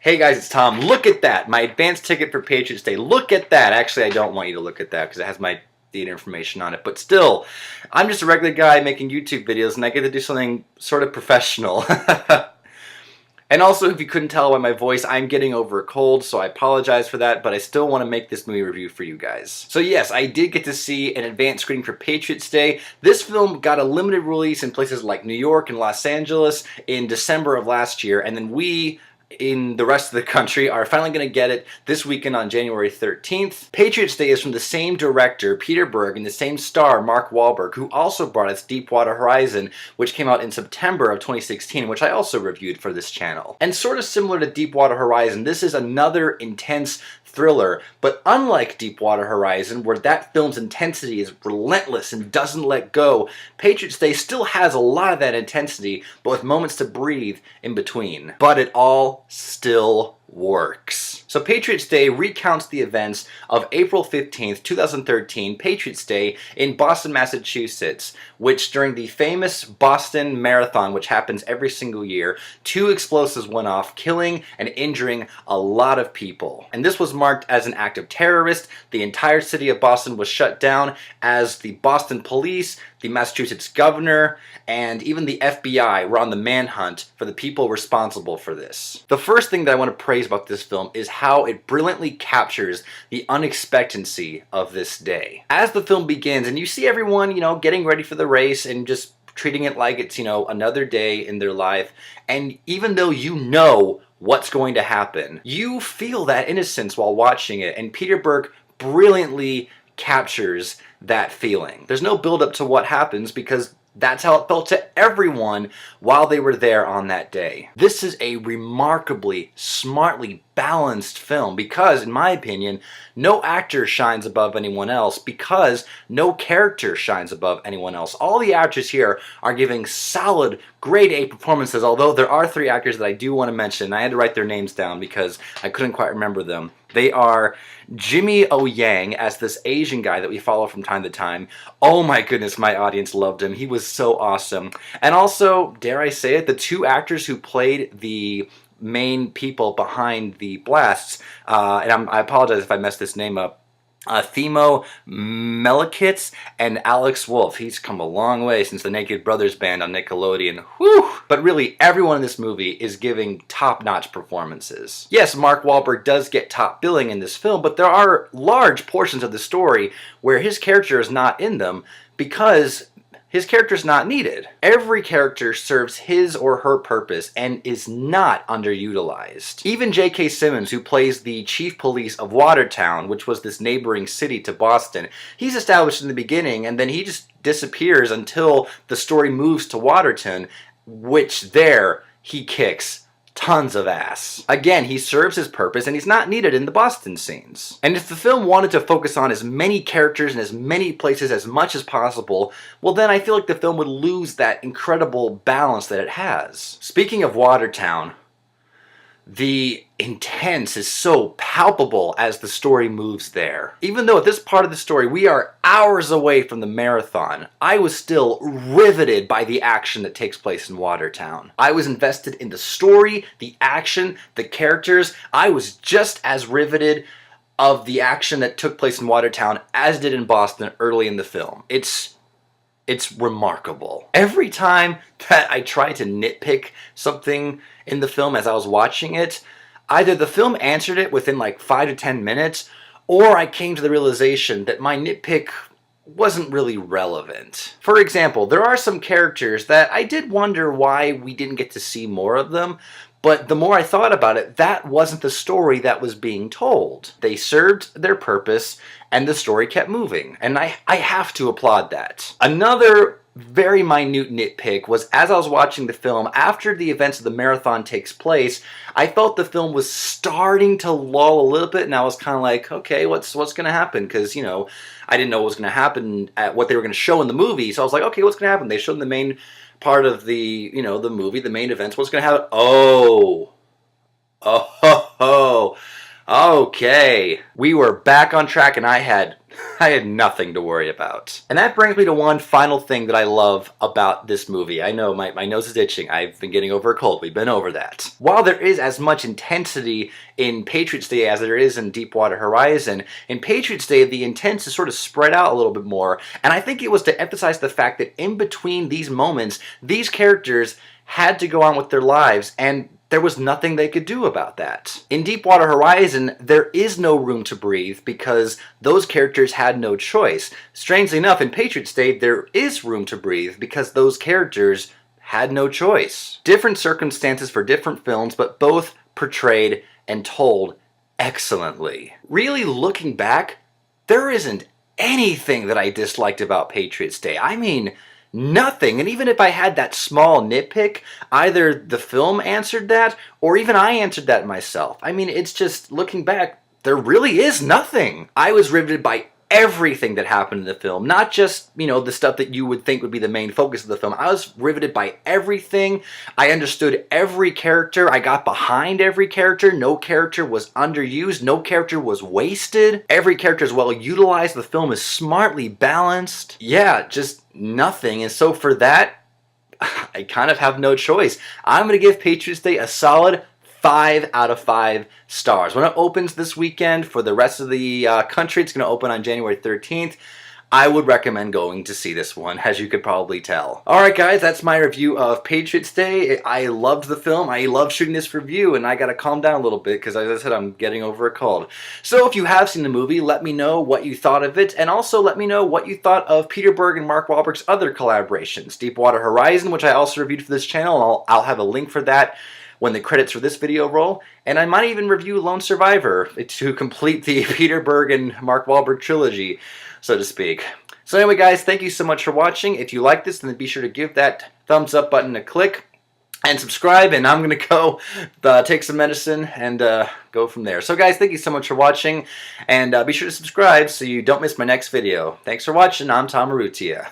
Hey guys, it's Tom. Look at that! My advance ticket for Patriots Day. Look at that! Actually, I don't want you to look at that because it has my theater information on it. But still, I'm just a regular guy making YouTube videos and I get to do something sort of professional. And also, if you couldn't tell by my voice, I'm getting over a cold, so I apologize for that, but I still want to make this movie review for you guys. So yes, I did get to see an advanced screening for Patriots Day. This film got a limited release in places like New York and Los Angeles in December of last year, and then we in the rest of the country are finally going to get it this weekend on January 13th. Patriots Day is from the same director, Peter Berg, and the same star, Mark Wahlberg, who also brought us Deepwater Horizon, which came out in September of 2016, which I also reviewed for this channel. And sort of similar to Deepwater Horizon, this is another intense thriller, but unlike Deepwater Horizon, where that film's intensity is relentless and doesn't let go, Patriots Day still has a lot of that intensity, but with moments to breathe in between. But it all still works. So Patriots Day recounts the events of April 15th, 2013, Patriots Day in Boston, Massachusetts, which during the famous Boston Marathon, which happens every single year, 2 explosives went off, killing and injuring a lot of people. And this was marked as an act of terrorist. The entire city of Boston was shut down as the Boston police, the Massachusetts governor, and even the FBI were on the manhunt for the people responsible for this. The first thing that I want to praise about this film is how it brilliantly captures the unexpectancy of this day. As the film begins and you see everyone, getting ready for the race and just treating it like it's, another day in their life, and even though you know what's going to happen, you feel that innocence while watching it, and Peter Berg brilliantly captures that feeling. There's no build up to what happens because that's how it felt to everyone while they were there on that day. This is a remarkably, smartly balanced film because, in my opinion, no actor shines above anyone else because no character shines above anyone else. All the actors here are giving solid, grade A performances, although there are 3 actors that I do want to mention. I had to write their names down because I couldn't quite remember them. They are Jimmy O. Yang as this Asian guy that we follow from time to time. Oh my goodness, my audience loved him. He was so awesome. And also, dare I say it, the 2 actors who played the main people behind the blasts, and I apologize if I messed this name up, Themo Melikits and Alex Wolff. He's come a long way since the Naked Brothers band on Nickelodeon. Whew! But really, everyone in this movie is giving top-notch performances. Yes, Mark Wahlberg does get top billing in this film, but there are large portions of the story where his character is not in them because his character's not needed. Every character serves his or her purpose and is not underutilized. Even J.K. Simmons, who plays the chief police of Watertown, which was this neighboring city to Boston, he's established in the beginning and then he just disappears until the story moves to Watertown, which there he kicks tons of ass. Again, he serves his purpose and he's not needed in the Boston scenes. And if the film wanted to focus on as many characters in as many places as much as possible, well then I feel like the film would lose that incredible balance that it has. Speaking of Watertown, the intense is so palpable as the story moves there. Even though at this part of the story we are hours away from the marathon, I was still riveted by the action that takes place in Watertown. I was invested in the story, the action, the characters. I was just as riveted of the action that took place in Watertown as did in Boston early in the film. It's remarkable. Every time that I try to nitpick something in the film as I was watching it, either the film answered it within like 5 to 10 minutes, or I came to the realization that my nitpick wasn't really relevant. For example, there are some characters that I did wonder why we didn't get to see more of them, but the more I thought about it, that wasn't the story that was being told. They served their purpose, and the story kept moving. And I have to applaud that. Another very minute nitpick was as I was watching the film, after the events of the marathon takes place, I felt the film was starting to lull a little bit, and I was kind of like, okay, what's going to happen? Because, I didn't know what was going to happen at what they were going to show in the movie, so I was like, okay, what's going to happen? They showed the main part of the, the movie, the main events. What's going to happen? All Okay, we were back on track and I had nothing to worry about. And that brings me to one final thing that I love about this movie. I know my nose is itching. I've been getting over a cold. We've been over that. While there is as much intensity in Patriots Day as there is in Deepwater Horizon, in Patriots Day the intent is sort of spread out a little bit more. And I think it was to emphasize the fact that in between these moments, these characters had to go on with their lives, and there was nothing they could do about that. In Deepwater Horizon, there is no room to breathe because those characters had no choice. Strangely enough, in Patriots Day, there is room to breathe because those characters had no choice. Different circumstances for different films, but both portrayed and told excellently. Really looking back, there isn't anything that I disliked about Patriots Day. I mean, nothing. And even if I had that small nitpick, either the film answered that or even I answered that myself. I mean, it's just, looking back, there really is nothing. I was riveted by everything that happened in the film, not just, you know, the stuff that you would think would be the main focus of the film. I was riveted by everything. I understood every character. I got behind every character. No character was underused. No character was wasted. Every character is well utilized. The film is smartly balanced. Yeah, just nothing. And so for that, I kind of have no choice. I'm going to give Patriots Day a solid 5 out of 5 stars. When it opens this weekend for the rest of the country, it's going to open on January 13th. I would recommend going to see this one, as you could probably tell. Alright guys, that's my review of Patriots Day. I loved the film. I love shooting this review, and I gotta calm down a little bit because, as I said, I'm getting over a cold. So if you have seen the movie, let me know what you thought of it, and also let me know what you thought of Peter Berg and Mark Wahlberg's other collaborations. Deepwater Horizon, which I also reviewed for this channel. I'll have a link for that when the credits for this video roll, and I might even review Lone Survivor to complete the Peter Berg and Mark Wahlberg trilogy, so to speak. So anyway guys, thank you so much for watching. If you like this, then be sure to give that thumbs up button a click and subscribe, and I'm gonna go take some medicine and go from there. So guys, thank you so much for watching, and be sure to subscribe so you don't miss my next video. Thanks for watching. I'm Tom Arrutia.